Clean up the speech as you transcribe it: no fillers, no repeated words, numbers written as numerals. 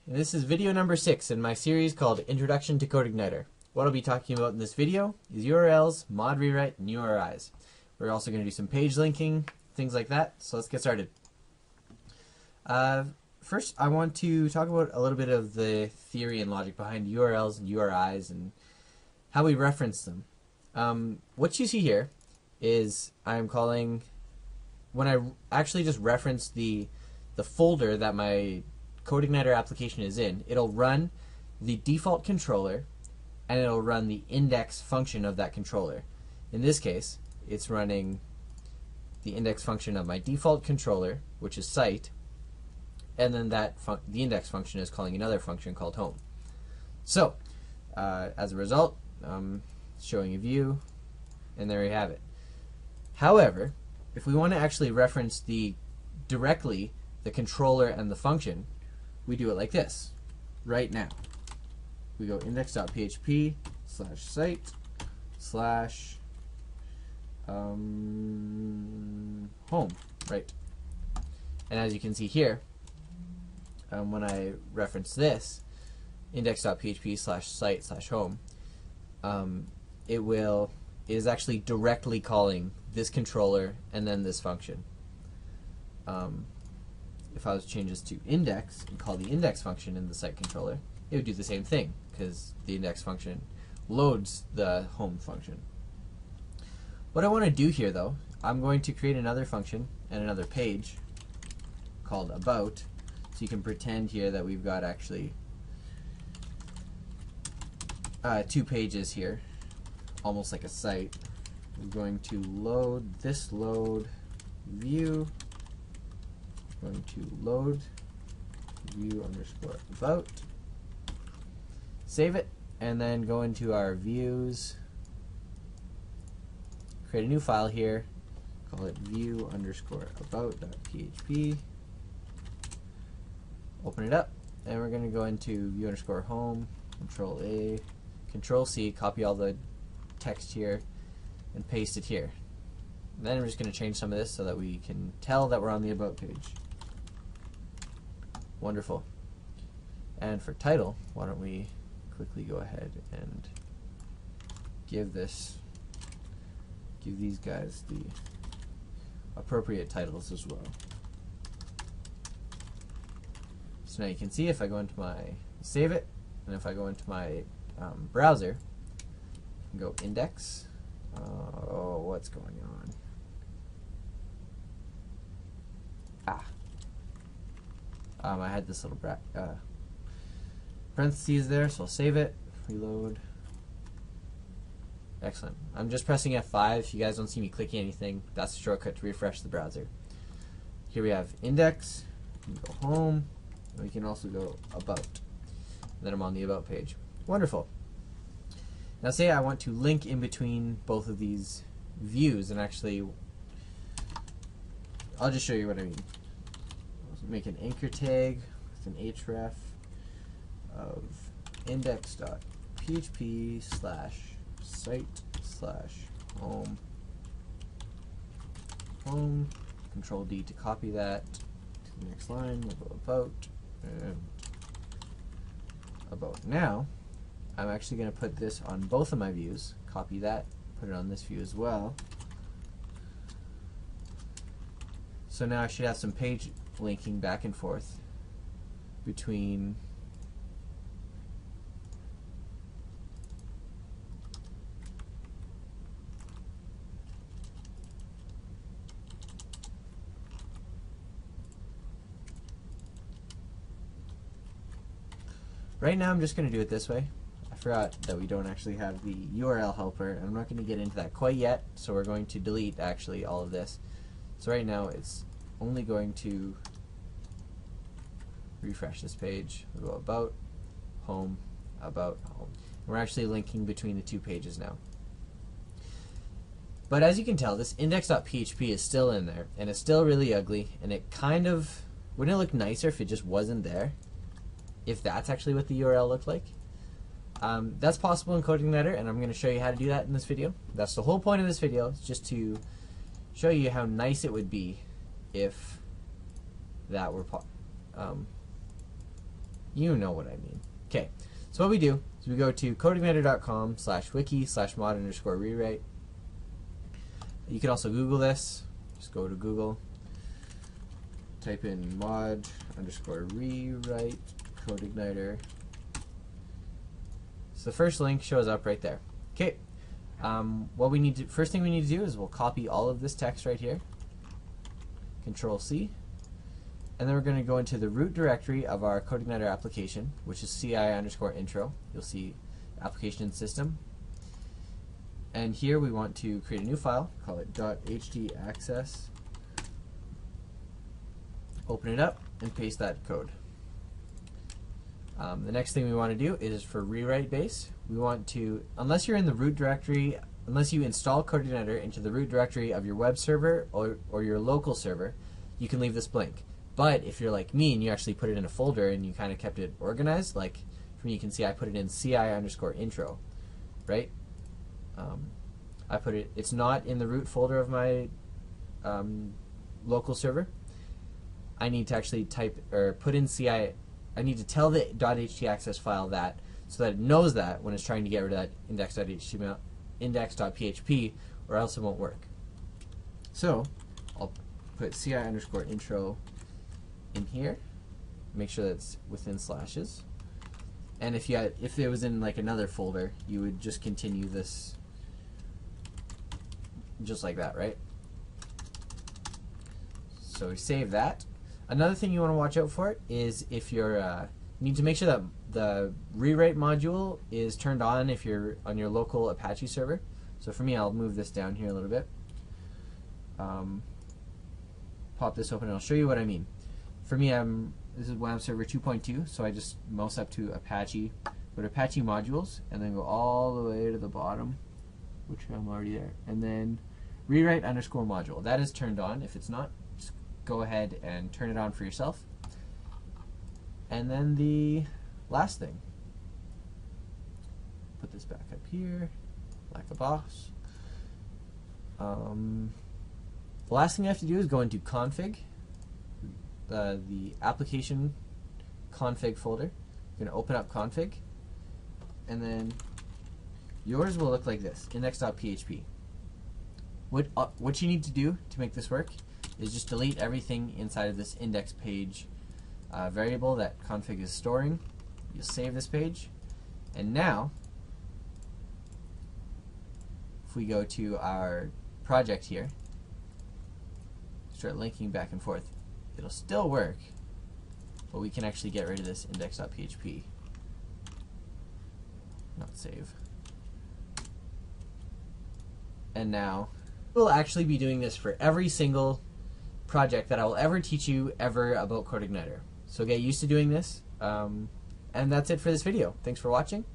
and this is video number 6 in my series called Introduction to CodeIgniter. What I'll be talking about in this video is URLs, mod rewrite, and URIs. We're also going to do some page linking, things like that, so let's get started. First, I want to talk about a little bit of the theory and logic behind URLs and URIs and how we reference them. What you see here is I'm calling, when I actually just reference the folder that my CodeIgniter application is in, it'll run the default controller and it'll run the index function of that controller. In this case, it's running the index function of my default controller, which is site, and then the index function is calling another function called home. So, as a result, showing a view, and there you have it. However, if we want to actually reference directly the controller and the function, we do it like this right now. We go index.php /site home, right? And as you can see here, when I reference this index.php /site /home, it is actually directly calling this controller and then this function. If I was to change this to index and call the index function in the site controller, it would do the same thing because the index function loads the home function. What I want to do here, though, I'm going to create another function and another page called about, so you can pretend here that we've got actually 2 pages here, almost like a site. We're going to load view. Going to load view underscore about, save it, and then go into our views, create a new file here, call it view underscore about.php, open it up, and we're going to go into view underscore home, control A, control C, copy all the text here, and paste it here. And then we're just going to change some of this so that we can tell that we're on the about page. Wonderful. And for title, why don't we quickly go ahead and give these guys the appropriate titles as well. So now you can see if I go into save it, and if I go into my browser, I can go index. Oh, what's going on? I had this little parentheses there, so I'll save it, reload. Excellent. I'm just pressing F5. If you guys don't see me clicking anything, that's a shortcut to refresh the browser. Here we have index, we can go home, and we can also go about. And then I'm on the about page. Wonderful. Now say I want to link in between both of these views, and actually, I'll just show you what I mean. Make an anchor tag with an href of index.php /site/home, control D to copy that to the next line. We'll go about and about. Now I'm actually going to put this on both of my views, copy that, put it on this view as well. So now I should have some page linking back and forth between right now I'm just going to do it this way. I forgot that we don't actually have the URL helper, and I'm not going to get into that quite yet, so we're going to delete actually all of this. So right now it's only going to refresh this page. We'll go about home. We're actually linking between the 2 pages now. But as you can tell, this index.php is still in there, and it's still really ugly, and it kind of wouldn't it look nicer if it just wasn't there, if that's actually what the URL looked like. That's possible in CodeIgniter, and I'm going to show you how to do that in this video. That's the whole point of this video, is just to show you how nice it would be if that were You know what I mean. Okay, so what we do is we go to codeigniter.com/wiki/mod_rewrite. You can also Google this. Just go to Google, type in mod_rewrite CodeIgniter. So the first link shows up right there. Okay. What we need to, first thing we need to do is we'll copy all of this text right here. Control C. And then we're going to go into the root directory of our CodeIgniter application, which is ci_intro. You'll see application and system. And here we want to create a new file, call it .htaccess. Open it up and paste that code. The next thing we want to do is for rewrite base. We want to, unless you're in the root directory, unless you install CodeIgniter into the root directory of your web server or your local server, you can leave this blank. But if you're like me and you actually put it in a folder and you kind of kept it organized, like for me, you can see I put it in ci_intro, right? I put it, it's not in the root folder of my local server. I need to actually type or put in I need to tell the .htaccess file that so that it knows that when it's trying to get rid of that index.html, index.php, or else it won't work. So I'll put ci_intro in here, make sure that's within slashes. And if it was in like another folder, you would just continue this just like that, right? So we save that. Another thing you want to watch out for is if you're you need to make sure that the rewrite module is turned on if you're on your local Apache server. So for me, I'll move this down here a little bit. Pop this open and I'll show you what I mean. For me, this is web server 2.2, so I just mouse up to Apache, go to Apache modules, and then go all the way to the bottom, which I'm already there, and then rewrite_module. That is turned on. If it's not, just go ahead and turn it on for yourself. And then the last thing, put this back up here, like a boss. The last thing I have to do is go into config, the application config folder. You're going to open up config, and then yours will look like this, index.php. What you need to do to make this work is just delete everything inside of this index page variable that config is storing. You'll save this page, and now if we go to our project here, start linking back and forth, it'll still work, but we can actually get rid of this index.php. Not save. And now we'll actually be doing this for every single project that I will ever teach you ever about CodeIgniter. So get used to doing this. And that's it for this video. Thanks for watching.